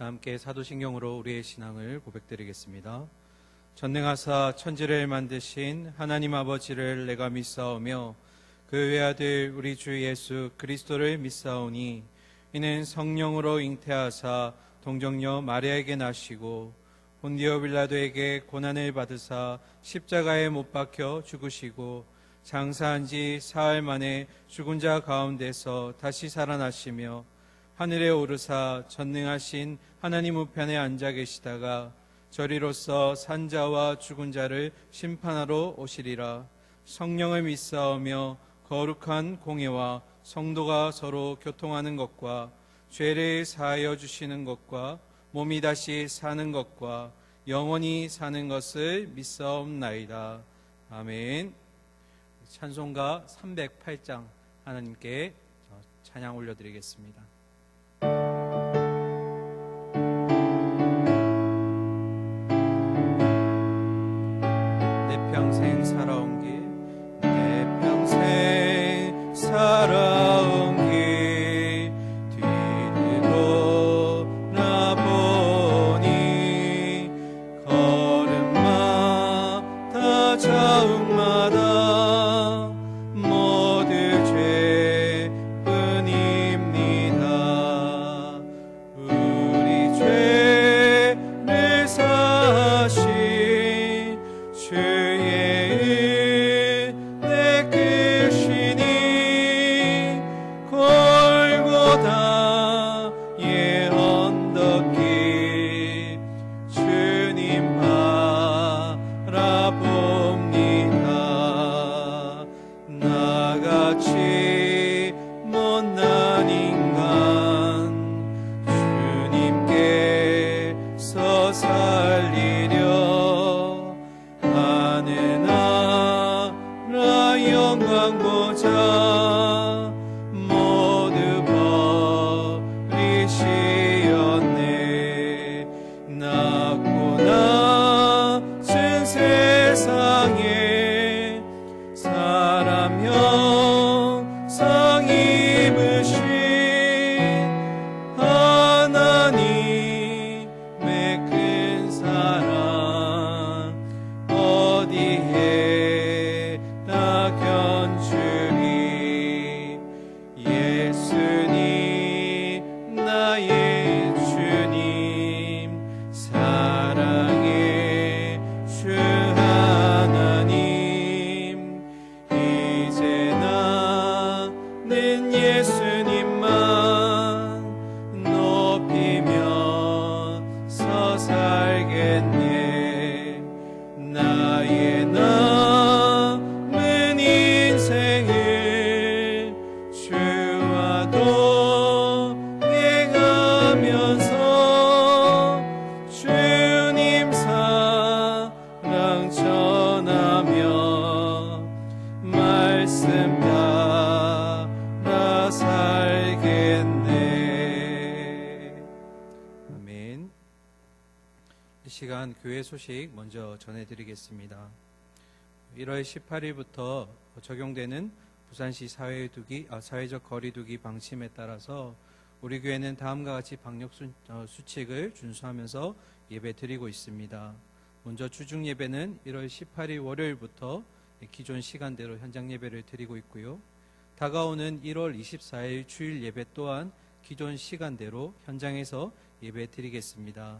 다 함께 사도신경으로 우리의 신앙을 고백드리겠습니다. 전능하사 천지를 만드신 하나님 아버지를 내가 믿사오며 그 외아들 우리 주 예수 그리스도를 믿사오니 이는 성령으로 잉태하사 동정녀 마리아에게 나시고 본디오 빌라도에게 고난을 받으사 십자가에 못 박혀 죽으시고 장사한 지 사흘 만에 죽은 자 가운데서 다시 살아나시며 하늘에 오르사 전능하신 하나님 우편에 앉아 계시다가 저리로서 산자와 죽은 자를 심판하러 오시리라. 성령을 믿사오며 거룩한 공예와 성도가 서로 교통하는 것과 죄를 사하여 주시는 것과 몸이 다시 사는 것과 영원히 사는 것을 믿사옵나이다. 아멘. 찬송가 308장 하나님께 찬양 올려드리겠습니다. 내 평생 살아온 길, 내 평생 살아온 길 뒤돌아보니 걸음마다 자욱마다 모두 죄뿐입니다. 우리 죄를 사하신 주의 은혜 크시니 골고다의 언덕길 주님 바라봅니다. 나같이 못난 인간 주님께서 살리려 하늘 나라 영광 보자 모두 버리시었네. 낮고 낮은 세상에 사람 형상 입으신 하나님의 큰 사랑 어디에나 견주리. 예수님 나의 주님 사랑의 주 하나님 이제 나는 예수님만 높이면서 살겠네. 나의 남은 인생을 주와 동행하면서 주님 사랑 전하며 말씀 따라 살겠네. 아멘. 이 시간 교회 소식 먼저 전해드리겠습니다. 1월 18일부터 적용되는 부산시 사회적 거리두기 방침에 따라서 우리 교회는 다음과 같이 방역 수칙을 준수하면서 예배 드리고 있습니다. 먼저 주중 예배는 1월 18일 월요일부터 기존 시간대로 현장 예배를 드리고 있고요. 다가오는 1월 24일 주일 예배 또한 기존 시간대로 현장에서 예배 드리겠습니다.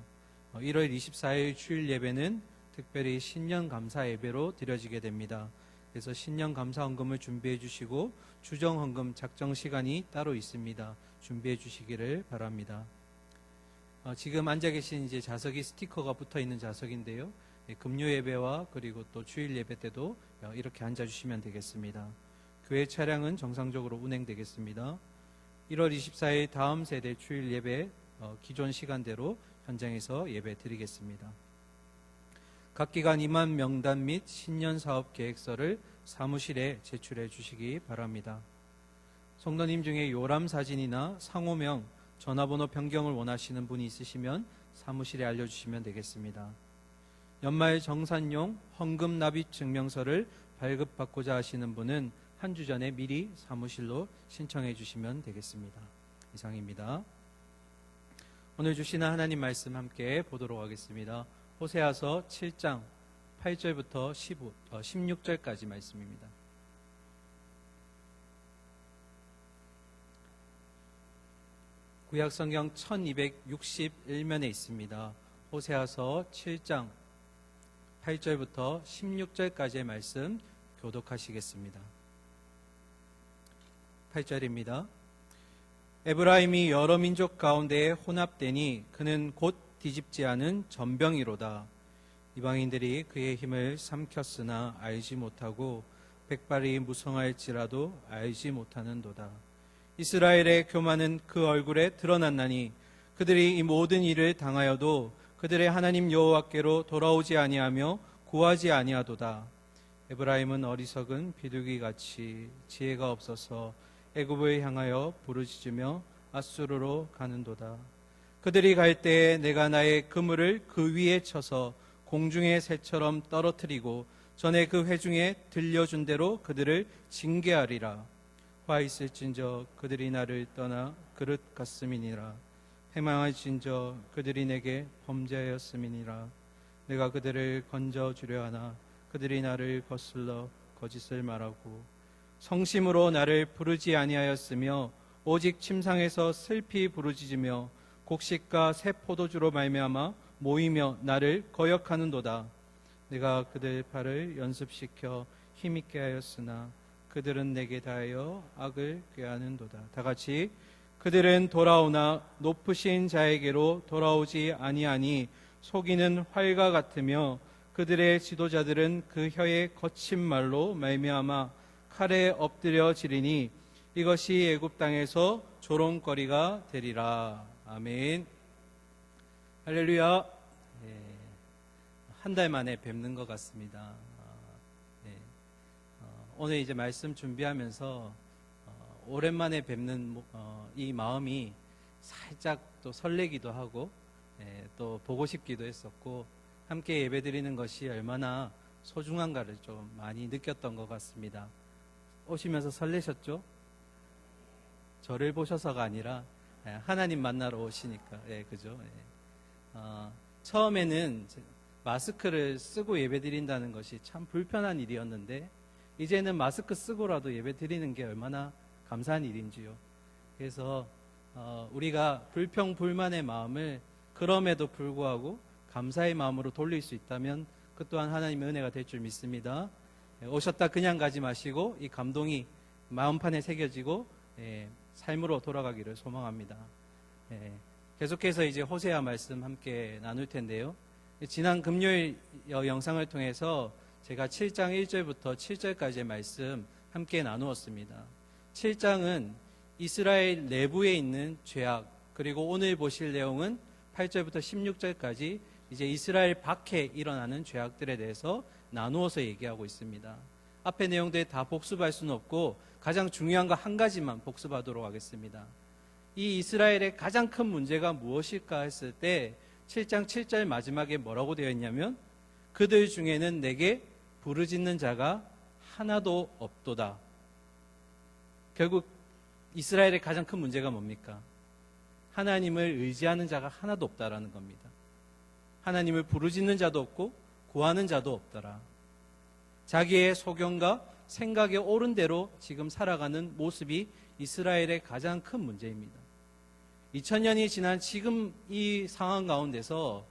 1월 24일 주일 예배는 특별히 신년 감사 예배로 드려지게 됩니다. 그래서 신년 감사 헌금을 준비해 주시고 주정 헌금 작정 시간이 따로 있습니다. 준비해 주시기를 바랍니다. 지금 앉아 계신 이제 좌석이 스티커가 붙어 있는 좌석인데요. 금요 예배와 그리고 또 주일 예배 때도 이렇게 앉아 주시면 되겠습니다. 교회 차량은 정상적으로 운행되겠습니다. 1월 24일 다음 세대 주일 예배 기존 시간대로 현장에서 예배 드리겠습니다. 각 기관 임한 명단 및 신년 사업 계획서를 사무실에 제출해 주시기 바랍니다. 성도님 중에 요람 사진이나 상호명, 전화번호 변경을 원하시는 분이 있으시면 사무실에 알려주시면 되겠습니다. 연말 정산용 헌금 납입 증명서를 발급받고자 하시는 분은 한 주 전에 미리 사무실로 신청해 주시면 되겠습니다. 이상입니다. 오늘 주시는 하나님 말씀 함께 보도록 하겠습니다. 호세아서 7장 8절부터 16절까지 말씀입니다. 구약성경 1261면에 있습니다. 호세아서 7장 8절부터 16절까지의 말씀 교독하시겠습니다. 8절입니다. 에브라임이 여러 민족 가운데에 혼합되니 그는 곧 뒤집지 않은 전병이로다. 이방인들이 그의 힘을 삼켰으나 알지 못하고 백발이 무성할지라도 알지 못하는도다. 이스라엘의 교만은 그 얼굴에 드러났나니 그들이 이 모든 일을 당하여도 그들의 하나님 여호와께로 돌아오지 아니하며 구하지 아니하도다. 에브라임은 어리석은 비둘기같이 지혜가 없어서 애굽을 향하여 부르짖으며 아수르로 가는도다. 그들이 갈 때에 내가 나의 그물을 그 위에 쳐서 공중의 새처럼 떨어뜨리고 전에 그 회중에 들려준 대로 그들을 징계하리라. 화 있을진저 그들이 나를 떠나 그릇 같음이니라. 패망할진저 그들이 내게 범죄하였음이니라. 내가 그들을 건져주려 하나 그들이 나를 거슬러 거짓을 말하고 성심으로 나를 부르지 아니하였으며 오직 침상에서 슬피 부르짖으며 곡식과 새 포도주로 말미암아 모이며 나를 거역하는도다. 내가 그들 발을 연습시켜 힘있게 하였으나 그들은 내게 다하여 악을 꾀하는도다. 다 같이 그들은 돌아오나 높으신 자에게로 돌아오지 아니하니 속이는 활과 같으며 그들의 지도자들은 그 혀의 거친 말로 말미암아 칼에 엎드려지리니 이것이 애굽 땅에서 조롱거리가 되리라. 아멘. 할렐루야. 한 달 만에 뵙는 것 같습니다. 오늘 이제 말씀 준비하면서 오랜만에 뵙는 이 마음이 살짝 또 설레기도 하고 또 보고 싶기도 했었고 함께 예배드리는 것이 얼마나 소중한가를 좀 많이 느꼈던 것 같습니다. 오시면서 설레셨죠? 저를 보셔서가 아니라 하나님 만나러 오시니까 그죠? 처음에는 마스크를 쓰고 예배드린다는 것이 참 불편한 일이었는데 이제는 마스크 쓰고라도 예배드리는 게 얼마나 감사한 일인지요. 그래서 우리가 불평불만의 마음을 그럼에도 불구하고 감사의 마음으로 돌릴 수 있다면 그 또한 하나님의 은혜가 될 줄 믿습니다. 오셨다 그냥 가지 마시고 이 감동이 마음판에 새겨지고 삶으로 돌아가기를 소망합니다. 계속해서 이제 호세아 말씀 함께 나눌 텐데요. 지난 금요일 영상을 통해서 제가 7장 1절부터 7절까지의 말씀 함께 나누었습니다. 7장은 이스라엘 내부에 있는 죄악, 그리고 오늘 보실 내용은 8절부터 16절까지 이제 이스라엘 밖에 일어나는 죄악들에 대해서 나누어서 얘기하고 있습니다. 앞의 내용들 다 복습할 수는 없고 가장 중요한 거 한 가지만 복습하도록 하겠습니다. 이 이스라엘의 가장 큰 문제가 무엇일까 했을 때 7장 7절 마지막에 뭐라고 되어 있냐면 그들 중에는 내게 부르짖는 자가 하나도 없도다. 결국 이스라엘의 가장 큰 문제가 뭡니까? 하나님을 의지하는 자가 하나도 없다라는 겁니다. 하나님을 부르짖는 자도 없고 구하는 자도 없더라. 자기의 소견과 생각에 옳은 대로 지금 살아가는 모습이 이스라엘의 가장 큰 문제입니다. 2000년이 지난 지금 이 상황 가운데서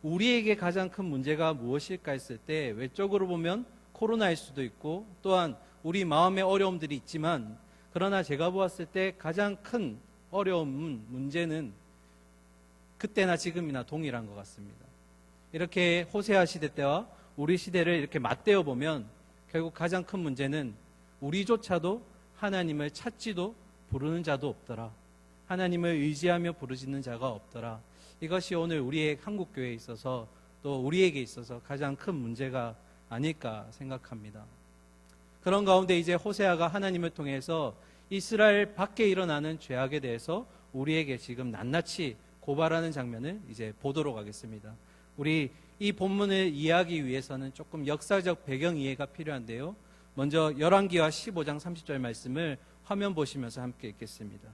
우리에게 가장 큰 문제가 무엇일까 했을 때 외적으로 보면 코로나일 수도 있고 또한 우리 마음의 어려움들이 있지만 그러나 제가 보았을 때 가장 큰 어려움은 문제는 그때나 지금이나 동일한 것 같습니다. 이렇게 호세아 시대 때와 우리 시대를 이렇게 맞대어 보면 결국 가장 큰 문제는 우리조차도 하나님을 찾지도 부르는 자도 없더라. 하나님을 의지하며 부르짖는 자가 없더라. 이것이 오늘 우리의 한국교회에 있어서 또 우리에게 있어서 가장 큰 문제가 아닐까 생각합니다. 그런 가운데 이제 호세아가 하나님을 통해서 이스라엘 밖에 일어나는 죄악에 대해서 우리에게 지금 낱낱이 고발하는 장면을 이제 보도록 하겠습니다. 우리 이 본문을 이해하기 위해서는 조금 역사적 배경 이해가 필요한데요. 먼저 열왕기하 15장 30절 말씀을 화면 보시면서 함께 읽겠습니다.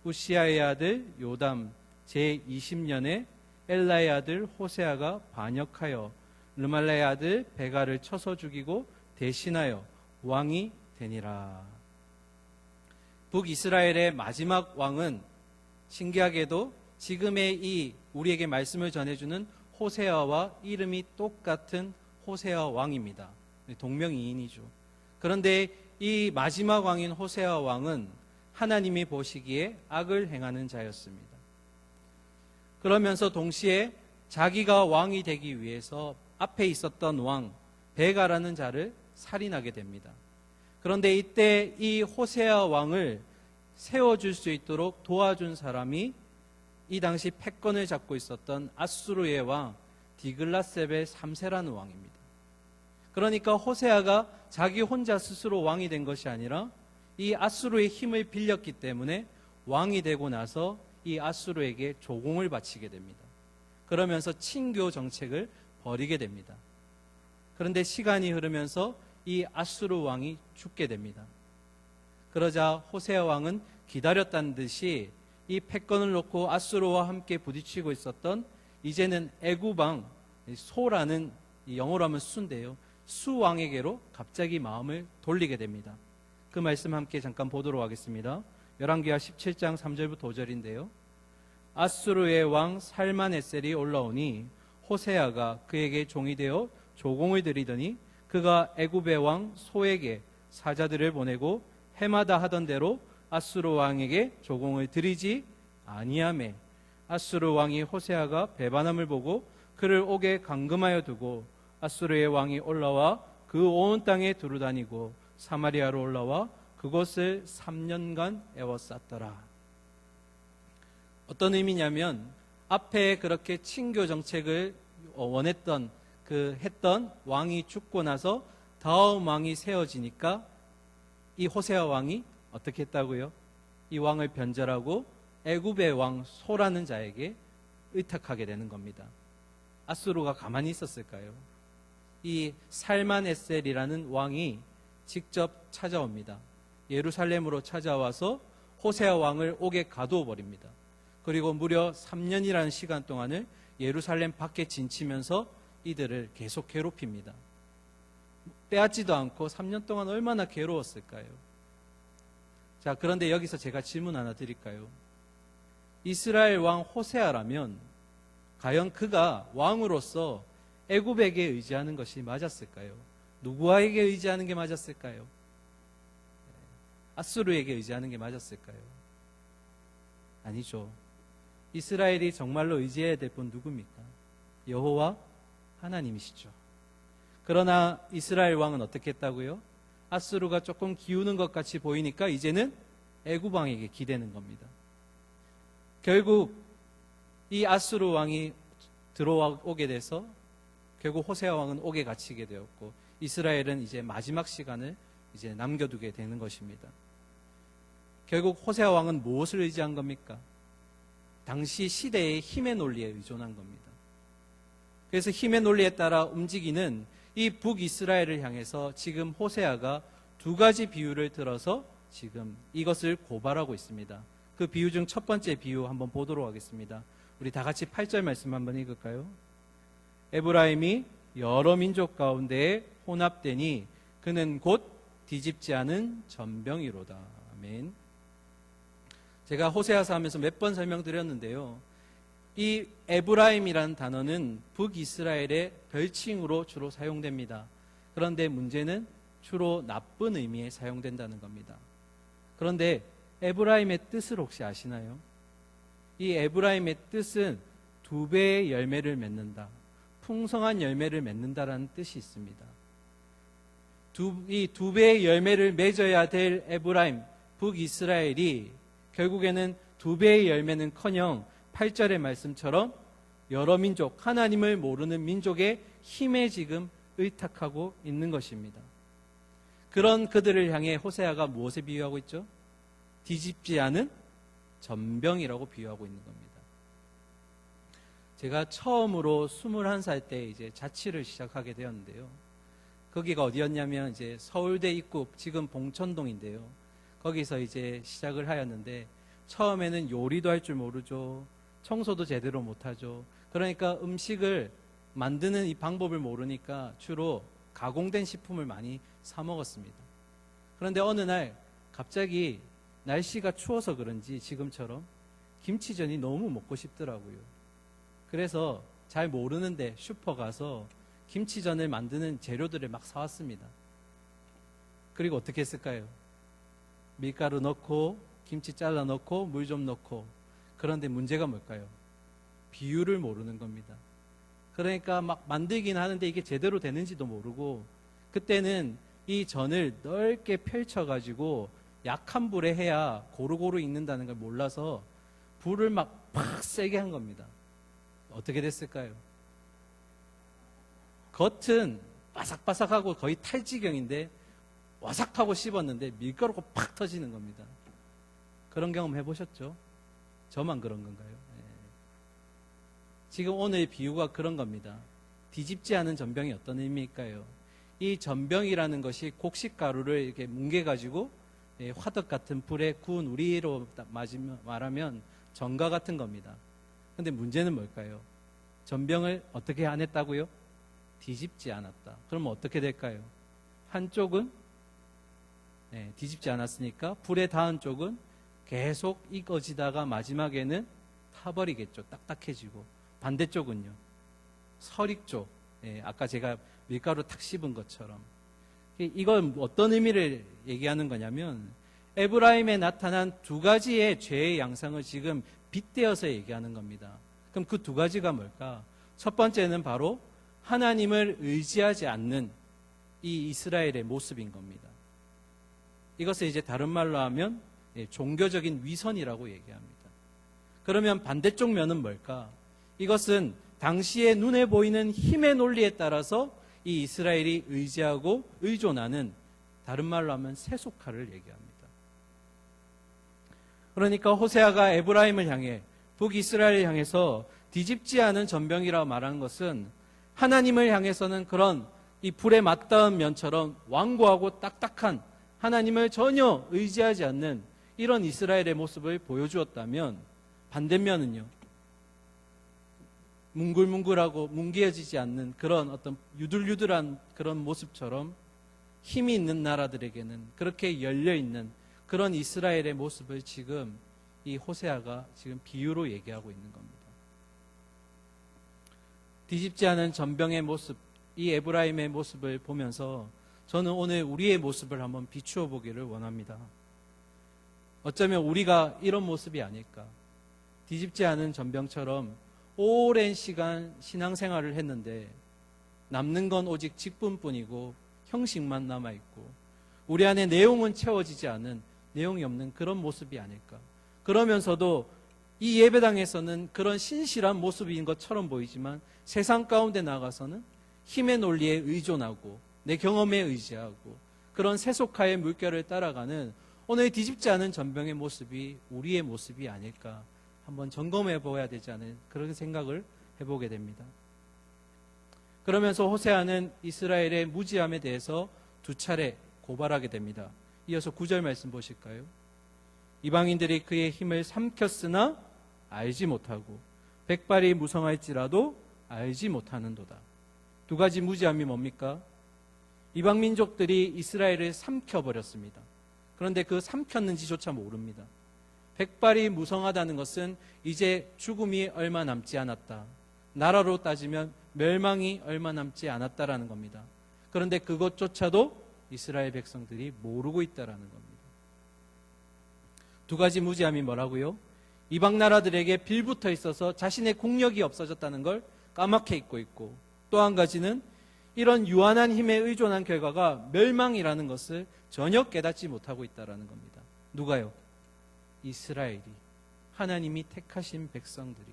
우시아의 아들 요담 제20년에 엘라의 아들 호세아가 반역하여 르말라의 아들 베가를 쳐서 죽이고 대신하여 왕이 되니라. 북이스라엘의 마지막 왕은 신기하게도 지금의 이 우리에게 말씀을 전해주는 호세아와 이름이 똑같은 호세아 왕입니다. 동명이인이죠. 그런데 이 마지막 왕인 호세아 왕은 하나님이 보시기에 악을 행하는 자였습니다. 그러면서 동시에 자기가 왕이 되기 위해서 앞에 있었던 왕 베가라는 자를 살인하게 됩니다. 그런데 이때 이 호세아 왕을 세워줄 수 있도록 도와준 사람이 이 당시 패권을 잡고 있었던 아수르의 왕 디글라셉의 3세라는 왕입니다. 그러니까 호세아가 자기 혼자 스스로 왕이 된 것이 아니라 이 아수르의 힘을 빌렸기 때문에 왕이 되고 나서 이 아수르에게 조공을 바치게 됩니다. 그러면서 친교 정책을 벌이게 됩니다. 그런데 시간이 흐르면서 이 아수르 왕이 죽게 됩니다. 그러자 호세아 왕은 기다렸다는 듯이 이 패권을 놓고 아수르와 함께 부딪히고 있었던 이제는 애굽 왕 소라는 영어로 하면 수인데요. 수 왕에게로 갑자기 마음을 돌리게 됩니다. 그 말씀 함께 잠깐 보도록 하겠습니다. 열왕기하 17장 3절부터 5절인데요. 아수르의 왕 살만에셀이 올라오니 호세아가 그에게 종이 되어 조공을 드리더니 그가 애굽의 왕 소에게 사자들을 보내고 해마다 하던 대로 아수르 왕에게 조공을 드리지 아니하매 아수르 왕이 호세아가 배반함을 보고 그를 옥에 감금하여 두고 아수르의 왕이 올라와 그 온 땅에 두루다니고 사마리아로 올라와 그곳을 3년간 에워쌌더라. 어떤 의미냐면 앞에 그렇게 친교 정책을 원했던 했던 왕이 죽고 나서 다음 왕이 세워지니까 이 호세아 왕이 어떻게 했다고요? 이 왕을 변절하고 애굽의 왕 소라는 자에게 의탁하게 되는 겁니다. 아수르가 가만히 있었을까요? 이 살만에셀이라는 왕이 직접 찾아옵니다. 예루살렘으로 찾아와서 호세아 왕을 옥에 가두어 버립니다. 그리고 무려 3년이라는 시간 동안을 예루살렘 밖에 진치면서 이들을 계속 괴롭힙니다. 빼앗지도 않고 3년 동안 얼마나 괴로웠을까요? 자, 그런데 여기서 제가 질문 하나 드릴까요? 이스라엘 왕 호세아라면 과연 그가 왕으로서 애굽에게 의지하는 것이 맞았을까요? 누구에게 의지하는 게 맞았을까요? 아수르에게 의지하는 게 맞았을까요? 아니죠. 이스라엘이 정말로 의지해야 될 분 누굽니까? 여호와 하나님이시죠. 그러나 이스라엘 왕은 어떻게 했다고요? 아수르가 조금 기우는 것 같이 보이니까 이제는 애굽 왕에게 기대는 겁니다. 결국 이 아수르 왕이 들어오게 돼서 결국 호세아 왕은 옥에 갇히게 되었고 이스라엘은 이제 마지막 시간을 이제 남겨두게 되는 것입니다. 결국 호세아 왕은 무엇을 의지한 겁니까? 당시 시대의 힘의 논리에 의존한 겁니다. 그래서 힘의 논리에 따라 움직이는 이 북이스라엘을 향해서 지금 호세아가 두 가지 비유를 들어서 지금 이것을 고발하고 있습니다. 그 비유 중 첫 번째 비유 한번 보도록 하겠습니다. 우리 다 같이 8절 말씀 한번 읽을까요? 에브라임이 여러 민족 가운데에 혼합되니 그는 곧 뒤집지 않은 전병이로다. 아멘. 제가 호세아서 하면서 몇 번 설명드렸는데요. 이 에브라임이라는 단어는 북이스라엘의 별칭으로 주로 사용됩니다. 그런데 문제는 주로 나쁜 의미에 사용된다는 겁니다. 그런데 에브라임의 뜻을 혹시 아시나요? 이 에브라임의 뜻은 2배의 열매를 맺는다. 풍성한 열매를 맺는다라는 뜻이 있습니다. 이 2배의 열매를 맺어야 될 에브라임, 북이스라엘이 결국에는 2배의 열매는커녕 8절의 말씀처럼 여러 민족, 하나님을 모르는 민족의 힘에 지금 의탁하고 있는 것입니다. 그런 그들을 향해 호세아가 무엇에 비유하고 있죠? 뒤집지 않은 전병이라고 비유하고 있는 겁니다. 제가 처음으로 21살 때 이제 자취를 시작하게 되었는데요. 거기가 어디였냐면 이제 서울대 입구, 지금 봉천동인데요. 거기서 이제 시작을 하였는데 처음에는 요리도 할 줄 모르죠. 청소도 제대로 못하죠. 그러니까 음식을 만드는 이 방법을 모르니까 주로 가공된 식품을 많이 사 먹었습니다. 그런데 어느 날 갑자기 날씨가 추워서 그런지 지금처럼 김치전이 너무 먹고 싶더라고요. 그래서 잘 모르는데 슈퍼 가서 김치전을 만드는 재료들을 막 사왔습니다. 그리고 어떻게 했을까요? 밀가루 넣고 김치 잘라 넣고 물 좀 넣고. 그런데 문제가 뭘까요? 비율을 모르는 겁니다. 그러니까 막 만들긴 하는데 이게 제대로 되는지도 모르고, 그때는 이 전을 넓게 펼쳐가지고 약한 불에 해야 고루고루 익는다는 걸 몰라서 불을 막 팍 세게 한 겁니다. 어떻게 됐을까요? 겉은 바삭바삭하고 거의 탈 지경인데 와삭하고 씹었는데 밀가루가 팍 터지는 겁니다. 그런 경험 해보셨죠? 저만 그런 건가요? 네. 지금 오늘 비유가 그런 겁니다. 뒤집지 않은 전병이 어떤 의미일까요? 이 전병이라는 것이 곡식가루를 이렇게 뭉개가지고 화덕 같은 불에 구운 우리로 말하면 전가 같은 겁니다. 근데 문제는 뭘까요? 전병을 어떻게 안 했다고요? 뒤집지 않았다. 그러면 어떻게 될까요? 한쪽은 뒤집지 않았으니까 불에 닿은 쪽은 계속 익어지다가 마지막에는 타버리겠죠. 딱딱해지고. 반대쪽은요, 설익 쪽. 아까 제가 밀가루 탁 씹은 것처럼. 이건 어떤 의미를 얘기하는 거냐면 에브라임에 나타난 두 가지의 죄의 양상을 지금 빗대어서 얘기하는 겁니다. 그럼 그 두 가지가 뭘까? 첫 번째는 바로 하나님을 의지하지 않는 이 이스라엘의 모습인 겁니다. 이것을 이제 다른 말로 하면 종교적인 위선이라고 얘기합니다. 그러면 반대쪽 면은 뭘까? 이것은 당시에 눈에 보이는 힘의 논리에 따라서 이 이스라엘이 의지하고 의존하는, 다른 말로 하면 세속화를 얘기합니다. 그러니까 호세아가 에브라임을 향해, 북이스라엘을 향해서 뒤집지 않은 전병이라고 말하는 것은 하나님을 향해서는 그런 이 불에 맞닿은 면처럼 완고하고 딱딱한, 하나님을 전혀 의지하지 않는 이런 이스라엘의 모습을 보여주었다면, 반대면은요, 뭉글뭉글하고 뭉개어지지 않는 그런 어떤 유들유들한 그런 모습처럼 힘이 있는 나라들에게는 그렇게 열려있는 그런 이스라엘의 모습을 지금 이 호세아가 지금 비유로 얘기하고 있는 겁니다. 뒤집지 않은 전병의 모습, 이 에브라임의 모습을 보면서 저는 오늘 우리의 모습을 한번 비추어 보기를 원합니다. 어쩌면 우리가 이런 모습이 아닐까. 뒤집지 않은 전병처럼 오랜 시간 신앙생활을 했는데 남는 건 오직 직분뿐이고 형식만 남아있고 우리 안에 내용은 채워지지 않은, 내용이 없는 그런 모습이 아닐까. 그러면서도 이 예배당에서는 그런 신실한 모습인 것처럼 보이지만 세상 가운데 나가서는 힘의 논리에 의존하고 내 경험에 의지하고 그런 세속화의 물결을 따라가는 오늘 뒤집지 않은 전병의 모습이 우리의 모습이 아닐까 한번 점검해 보아야 되지 않은 그런 생각을 해보게 됩니다. 그러면서 호세아는 이스라엘의 무지함에 대해서 두 차례 고발하게 됩니다. 이어서 9절 말씀 보실까요? 이방인들이 그의 힘을 삼켰으나 알지 못하고 백발이 무성할지라도 알지 못하는도다. 두 가지 무지함이 뭡니까? 이방 민족들이 이스라엘을 삼켜버렸습니다. 그런데 그 삼켰는지조차 모릅니다. 백발이 무성하다는 것은 이제 죽음이 얼마 남지 않았다. 나라로 따지면 멸망이 얼마 남지 않았다라는 겁니다. 그런데 그것조차도 이스라엘 백성들이 모르고 있다라는 겁니다. 두 가지 무지함이 뭐라고요? 이방 나라들에게 빌붙어 있어서 자신의 국력이 없어졌다는 걸 까맣게 잊고 있고, 또 한 가지는 이런 유한한 힘에 의존한 결과가 멸망이라는 것을 전혀 깨닫지 못하고 있다는 겁니다. 누가요? 이스라엘이, 하나님이 택하신 백성들이.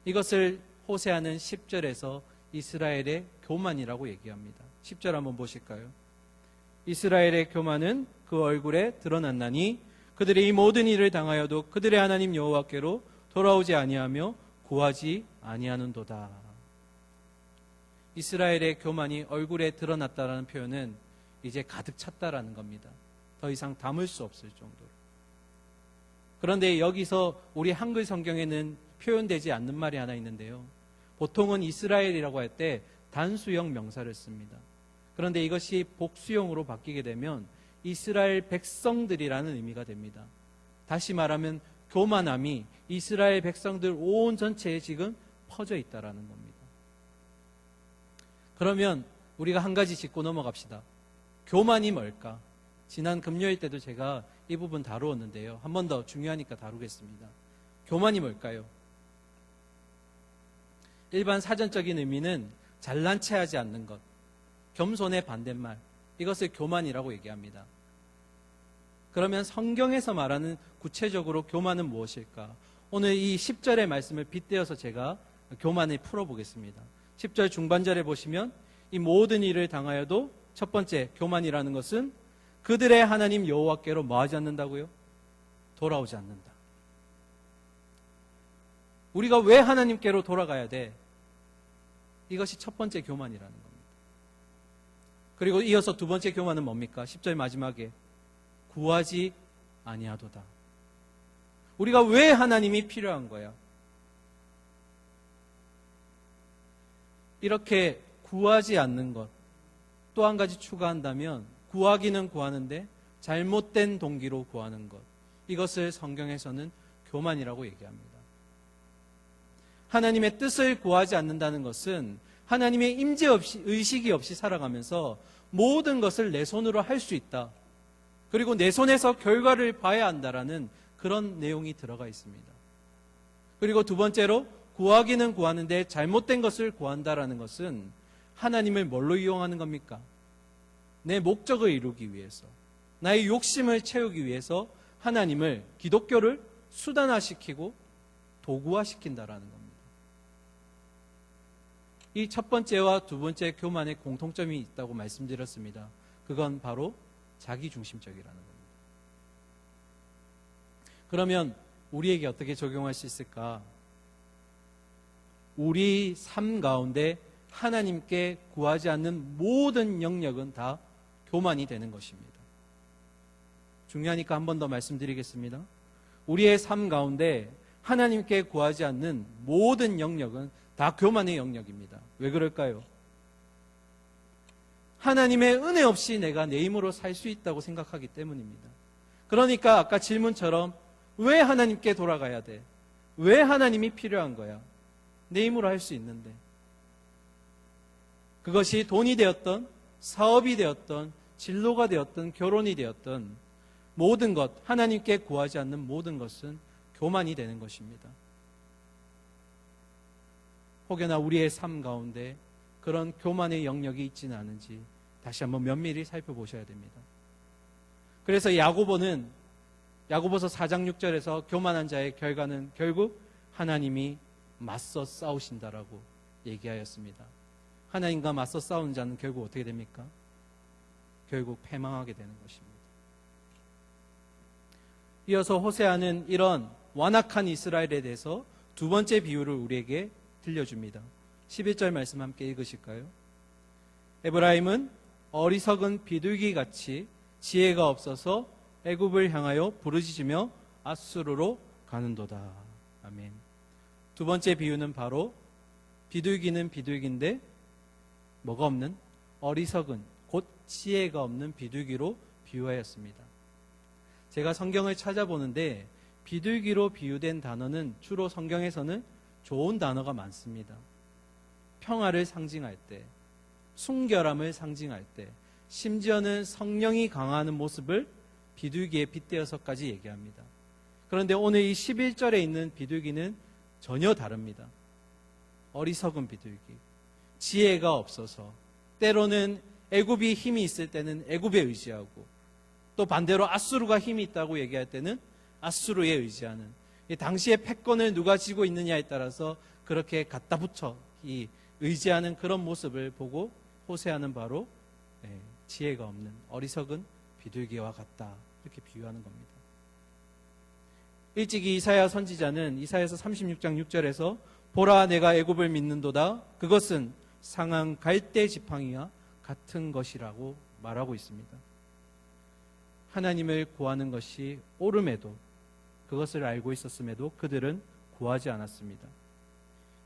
이것을 호세아는 10절에서 이스라엘의 교만이라고 얘기합니다. 10절 한번 보실까요? 이스라엘의 교만은 그 얼굴에 드러났나니 그들의 이 모든 일을 당하여도 그들의 하나님 여호와께로 돌아오지 아니하며 구하지 아니하는도다. 이스라엘의 교만이 얼굴에 드러났다라는 표현은 이제 가득 찼다라는 겁니다. 더 이상 담을 수 없을 정도로. 그런데 여기서 우리 한글 성경에는 표현되지 않는 말이 하나 있는데요. 보통은 이스라엘이라고 할 때 단수형 명사를 씁니다. 그런데 이것이 복수형으로 바뀌게 되면 이스라엘 백성들이라는 의미가 됩니다. 다시 말하면 교만함이 이스라엘 백성들 온 전체에 지금 퍼져 있다라는 겁니다. 그러면 우리가 한 가지 짚고 넘어갑시다. 교만이 뭘까? 지난 금요일 때도 제가 이 부분 다루었는데요. 한 번 더 중요하니까 다루겠습니다. 교만이 뭘까요? 일반 사전적인 의미는 잘난 체하지 않는 것, 겸손의 반대말, 이것을 교만이라고 얘기합니다. 그러면 성경에서 말하는 구체적으로 교만은 무엇일까? 오늘 이 10절의 말씀을 빗대어서 제가 교만을 풀어보겠습니다. 10절 중반절에 보시면 이 모든 일을 당하여도 첫 번째 교만이라는 것은 그들의 하나님 여호와께로 뭐하지 않는다고요? 돌아오지 않는다. 우리가 왜 하나님께로 돌아가야 돼? 이것이 첫 번째 교만이라는 겁니다. 그리고 이어서 두 번째 교만은 뭡니까? 10절 마지막에 구하지 아니하도다. 우리가 왜 하나님이 필요한 거야? 이렇게 구하지 않는 것, 또 한 가지 추가한다면 구하기는 구하는데 잘못된 동기로 구하는 것, 이것을 성경에서는 교만이라고 얘기합니다. 하나님의 뜻을 구하지 않는다는 것은 하나님의 임재 없이, 의식이 없이 살아가면서 모든 것을 내 손으로 할 수 있다. 그리고 내 손에서 결과를 봐야 한다라는 그런 내용이 들어가 있습니다. 그리고 두 번째로 구하기는 구하는데 잘못된 것을 구한다라는 것은 하나님을 뭘로 이용하는 겁니까? 내 목적을 이루기 위해서, 나의 욕심을 채우기 위해서 하나님을, 기독교를 수단화시키고 도구화시킨다라는 겁니다. 이 첫 번째와 두 번째 교만의 공통점이 있다고 말씀드렸습니다. 그건 바로 자기중심적이라는 겁니다. 그러면 우리에게 어떻게 적용할 수 있을까? 우리 삶 가운데 하나님께 구하지 않는 모든 영역은 다 교만이 되는 것입니다. 중요하니까 한 번 더 말씀드리겠습니다. 우리의 삶 가운데 하나님께 구하지 않는 모든 영역은 다 교만의 영역입니다. 왜 그럴까요? 하나님의 은혜 없이 내가 내 힘으로 살 수 있다고 생각하기 때문입니다. 그러니까 아까 질문처럼 왜 하나님께 돌아가야 돼? 왜 하나님이 필요한 거야? 내 힘으로 할 수 있는데. 그것이 돈이 되었던, 사업이 되었던, 진로가 되었던, 결혼이 되었던 모든 것, 하나님께 구하지 않는 모든 것은 교만이 되는 것입니다. 혹여나 우리의 삶 가운데 그런 교만의 영역이 있지는 않은지 다시 한번 면밀히 살펴보셔야 됩니다. 그래서 야고보서 4장 6절에서 교만한 자의 결과는 결국 하나님이 맞서 싸우신다라고 얘기하였습니다. 하나님과 맞서 싸우는 자는 결국 어떻게 됩니까? 결국 패망하게 되는 것입니다. 이어서 호세아는 이런 완악한 이스라엘에 대해서 두 번째 비유를 우리에게 들려줍니다. 11절 말씀 함께 읽으실까요? 에브라임은 어리석은 비둘기같이 지혜가 없어서 애굽을 향하여 부르짖으며 아수르로 가는도다. 아멘. 두 번째 비유는 바로 비둘기는 비둘기인데 뭐가 없는 어리석은 곧 지혜가 없는 비둘기로 비유하였습니다. 제가 성경을 찾아보는데 비둘기로 비유된 단어는 주로 성경에서는 좋은 단어가 많습니다. 평화를 상징할 때, 순결함을 상징할 때, 심지어는 성령이 강화하는 모습을 비둘기에 빗대어서까지 얘기합니다. 그런데 오늘 이 11절에 있는 비둘기는 전혀 다릅니다. 어리석은 비둘기, 지혜가 없어서, 때로는 애굽이 힘이 있을 때는 애굽에 의지하고, 또 반대로 아수르가 힘이 있다고 얘기할 때는 아수르에 의지하는, 당시의 패권을 누가 쥐고 있느냐에 따라서 그렇게 갖다 붙여 의지하는 그런 모습을 보고 호세아는 바로 지혜가 없는 어리석은 비둘기와 같다, 이렇게 비유하는 겁니다. 일찍이 이사야 선지자는 이사야서 36장 6절에서 보라 내가 애굽을 믿는도다 그것은 상한 갈대 지팡이와 같은 것이라고 말하고 있습니다. 하나님을 구하는 것이 옳음에도 그것을 알고 있었음에도 그들은 구하지 않았습니다.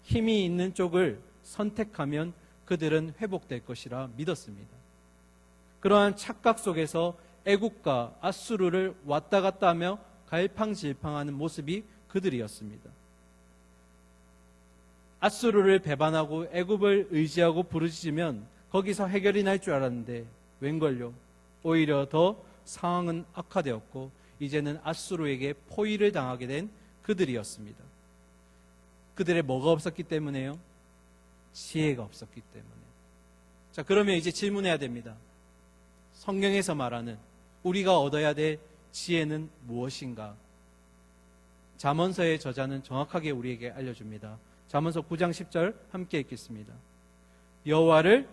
힘이 있는 쪽을 선택하면 그들은 회복될 것이라 믿었습니다. 그러한 착각 속에서 애굽과 아수르를 왔다 갔다 하며 갈팡질팡하는 모습이 그들이었습니다. 아수르를 배반하고 애굽을 의지하고 부르짖으면 거기서 해결이 날 줄 알았는데 웬걸요? 오히려 더 상황은 악화되었고 이제는 아수르에게 포위를 당하게 된 그들이었습니다. 그들의 뭐가 없었기 때문에요? 지혜가 없었기 때문에. 자, 그러면 이제 질문해야 됩니다. 성경에서 말하는 우리가 얻어야 될 지혜는 무엇인가? 잠언서의 저자는 정확하게 우리에게 알려줍니다. 잠언서 9장 10절 함께 읽겠습니다. 여호와를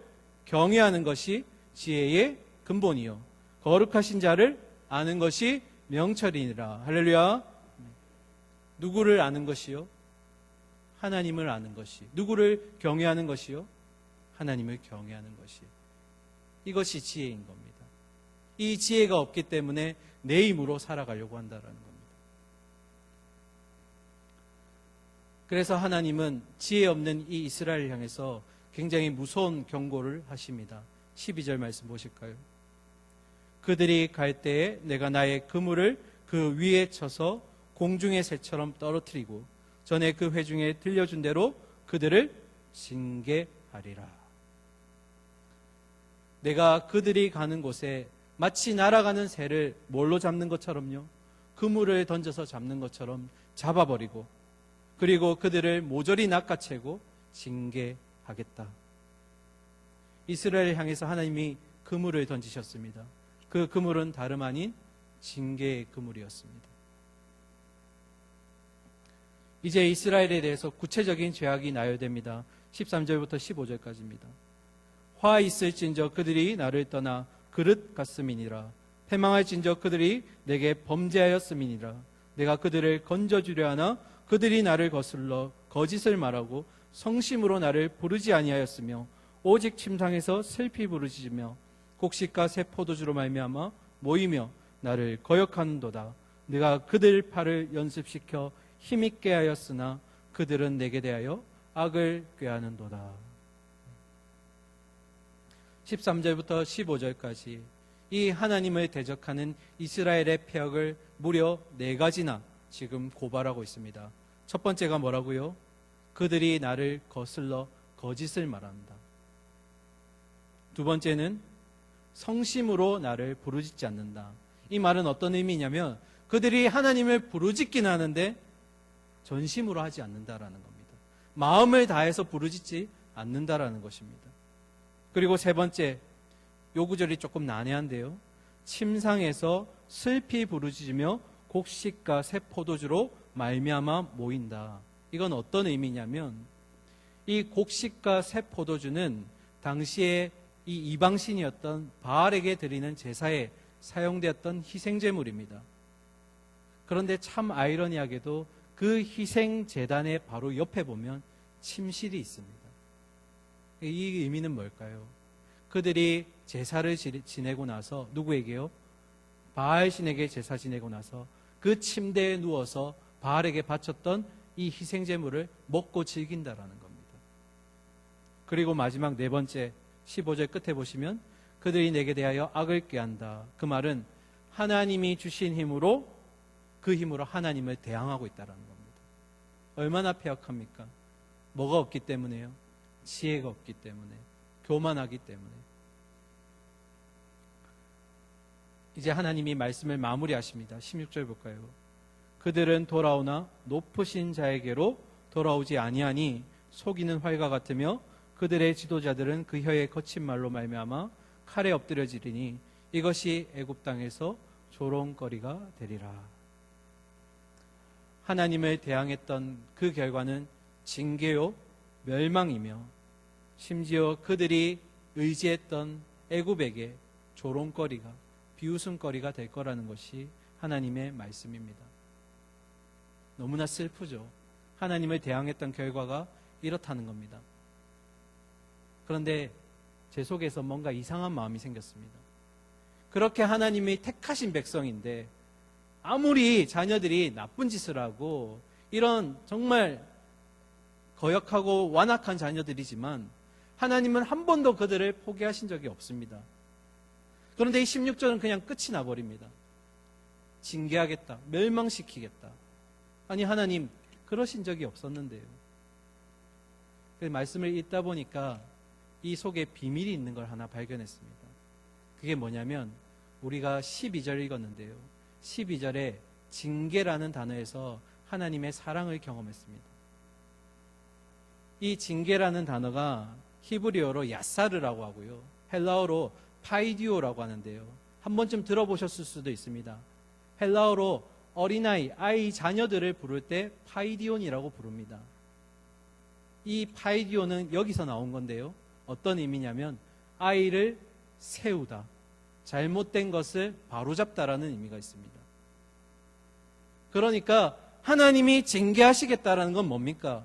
경외하는 것이 지혜의 근본이요 거룩하신 자를 아는 것이 명철이니라. 할렐루야. 누구를 아는 것이요? 하나님을 아는 것이. 누구를 경외하는 것이요? 하나님을 경외하는 것이. 이것이 지혜인 겁니다. 이 지혜가 없기 때문에 내 힘으로 살아가려고 한다는 겁니다. 그래서 하나님은 지혜 없는 이 이스라엘을 향해서 굉장히 무서운 경고를 하십니다. 12절 말씀 보실까요? 그들이 갈 때에 내가 나의 그물을 그 위에 쳐서 공중의 새처럼 떨어뜨리고 전에 그 회중에 들려준 대로 그들을 징계하리라. 내가 그들이 가는 곳에 마치 날아가는 새를 뭘로 잡는 것처럼요, 그물을 던져서 잡는 것처럼 잡아버리고 그리고 그들을 모조리 낚아채고 징계하겠다. 이스라엘을 향해서 하나님이 그물을 던지셨습니다. 그 그물은 다름 아닌 징계의 그물이었습니다. 이제 이스라엘에 대해서 구체적인 죄악이 나열됩니다. 13절부터 15절까지입니다. 화 있을진저 그들이 나를 떠나 그릇 같음이니라. 패망할진저 그들이 내게 범죄하였음이니라. 내가 그들을 건져주려 하나 그들이 나를 거슬러 거짓을 말하고 성심으로 나를 부르지 아니하였으며 오직 침상에서 슬피 부르짖으며 곡식과 새 포도주로 말미암아 모이며 나를 거역하는도다. 내가 그들 팔을 연습시켜 힘있게 하였으나 그들은 내게 대하여 악을 꾀하는도다. 13절부터 15절까지 이 하나님을 대적하는 이스라엘의 폐역을 무려 4가지나 지금 고발하고 있습니다. 첫 번째가 뭐라고요? 그들이 나를 거슬러 거짓을 말한다. 두 번째는 성심으로 나를 부르짖지 않는다. 이 말은 어떤 의미냐면 그들이 하나님을 부르짖긴 하는데 전심으로 하지 않는다라는 겁니다. 마음을 다해서 부르짖지 않는다라는 것입니다. 그리고 세 번째, 요 구절이 조금 난해한데요. 침상에서 슬피 부르짖으며 곡식과 새 포도주로 말미암아 모인다. 이건 어떤 의미냐면 이 곡식과 새 포도주는 당시에 이 이방신이었던 바알에게 드리는 제사에 사용되었던 희생제물입니다. 그런데 참 아이러니하게도 그 희생제단의 바로 옆에 보면 침실이 있습니다. 이 의미는 뭘까요? 그들이 제사를 지내고 나서 누구에게요? 바알신에게 제사 지내고 나서 그 침대에 누워서 바알에게 바쳤던 이 희생제물을 먹고 즐긴다라는 겁니다. 그리고 마지막 네 번째 15절 끝에 보시면 그들이 내게 대하여 악을 꾀한다. 그 말은 하나님이 주신 힘으로 그 힘으로 하나님을 대항하고 있다는 겁니다. 얼마나 폐역합니까? 뭐가 없기 때문에요? 지혜가 없기 때문에, 교만하기 때문에. 이제 하나님이 말씀을 마무리하십니다. 16절 볼까요? 그들은 돌아오나 높으신 자에게로 돌아오지 아니하니 속이는 활과 같으며 그들의 지도자들은 그 혀의 거친 말로 말미암아 칼에 엎드려지리니 이것이 애굽 땅에서 조롱거리가 되리라. 하나님을 대항했던 그 결과는 징계요 멸망이며 심지어 그들이 의지했던 애굽에게 조롱거리가 비웃음거리가 될 거라는 것이 하나님의 말씀입니다. 너무나 슬프죠. 하나님을 대항했던 결과가 이렇다는 겁니다. 그런데 제 속에서 뭔가 이상한 마음이 생겼습니다. 그렇게 하나님이 택하신 백성인데 아무리 자녀들이 나쁜 짓을 하고 이런 정말 거역하고 완악한 자녀들이지만 하나님은 한 번도 그들을 포기하신 적이 없습니다. 그런데 이 16절은 그냥 끝이 나버립니다. 징계하겠다, 멸망시키겠다. 아니 하나님 그러신 적이 없었는데요. 그 말씀을 읽다 보니까 이 속에 비밀이 있는 걸 하나 발견했습니다. 그게 뭐냐면 우리가 12절 읽었는데요. 12절에 징계라는 단어에서 하나님의 사랑을 경험했습니다. 이 징계라는 단어가 히브리어로 야사르라고 하고요. 헬라어로 파이디오라고 하는데요. 한 번쯤 들어보셨을 수도 있습니다. 헬라어로 어린아이, 아이 자녀들을 부를 때 파이디온이라고 부릅니다. 이 파이디온은 여기서 나온 건데요. 어떤 의미냐면 아이를 세우다, 잘못된 것을 바로잡다라는 의미가 있습니다. 그러니까 하나님이 징계하시겠다라는 건 뭡니까?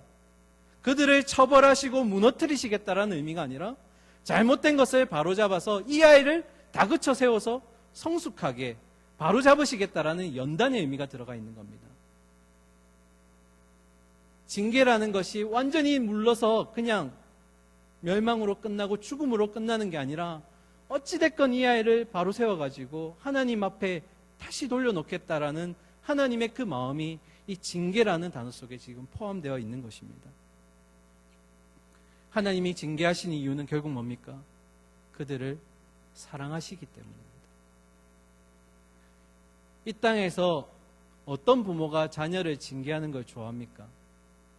그들을 처벌하시고 무너뜨리시겠다라는 의미가 아니라 잘못된 것을 바로잡아서 이 아이를 다그쳐 세워서 성숙하게 바로잡으시겠다라는 연단의 의미가 들어가 있는 겁니다. 징계라는 것이 완전히 물러서 그냥 멸망으로 끝나고 죽음으로 끝나는 게 아니라 어찌됐건 이 아이를 바로 세워가지고 하나님 앞에 다시 돌려놓겠다라는 하나님의 그 마음이 이 징계라는 단어 속에 지금 포함되어 있는 것입니다. 하나님이 징계하신 이유는 결국 뭡니까? 그들을 사랑하시기 때문입니다. 이 땅에서 어떤 부모가 자녀를 징계하는 걸 좋아합니까?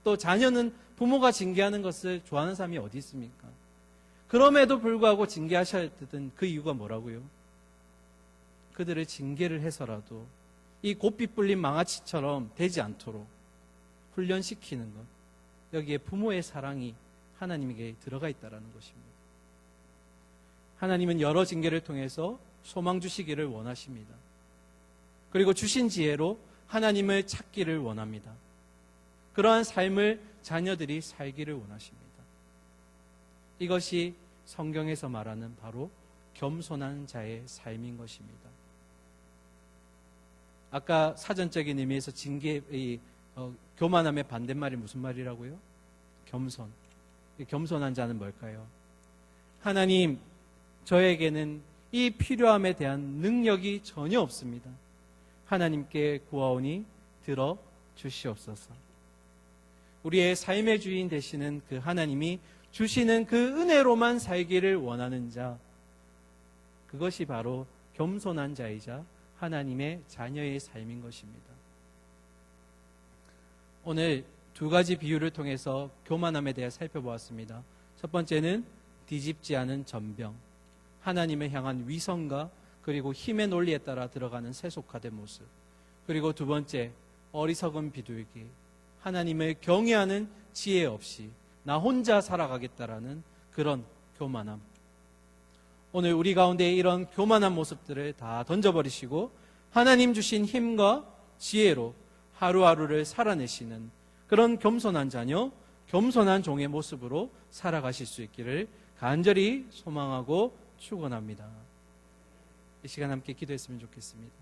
또 자녀는 부모가 징계하는 것을 좋아하는 사람이 어디 있습니까? 그럼에도 불구하고 징계하셔야 되던 그 이유가 뭐라고요? 그들을 징계를 해서라도 이 곱비 뿔린 망아치처럼 되지 않도록 훈련시키는 것. 여기에 부모의 사랑이 하나님에게 들어가 있다는 것입니다. 하나님은 여러 징계를 통해서 소망 주시기를 원하십니다. 그리고 주신 지혜로 하나님을 찾기를 원합니다. 그러한 삶을 자녀들이 살기를 원하십니다. 이것이 성경에서 말하는 바로 겸손한 자의 삶인 것입니다. 아까 사전적인 의미에서 교만함의 반대말이 무슨 말이라고요? 겸손. 겸손한 자는 뭘까요? 하나님, 저에게는 이 필요함에 대한 능력이 전혀 없습니다. 하나님께 구하오니 들어 주시옵소서. 우리의 삶의 주인 되시는 그 하나님이 주시는 그 은혜로만 살기를 원하는 자, 그것이 바로 겸손한 자이자 하나님의 자녀의 삶인 것입니다. 오늘 두 가지 비유를 통해서 교만함에 대해 살펴보았습니다. 첫 번째는 뒤집지 않은 전병, 하나님을 향한 위선과 그리고 힘의 논리에 따라 들어가는 세속화된 모습. 그리고 두 번째, 어리석은 비둘기, 하나님을 경외하는 지혜 없이 나 혼자 살아가겠다라는 그런 교만함. 오늘 우리 가운데 이런 교만한 모습들을 다 던져버리시고 하나님 주신 힘과 지혜로 하루하루를 살아내시는 그런 겸손한 자녀, 겸손한 종의 모습으로 살아가실 수 있기를 간절히 소망하고 축원합니다. 이 시간 함께 기도했으면 좋겠습니다.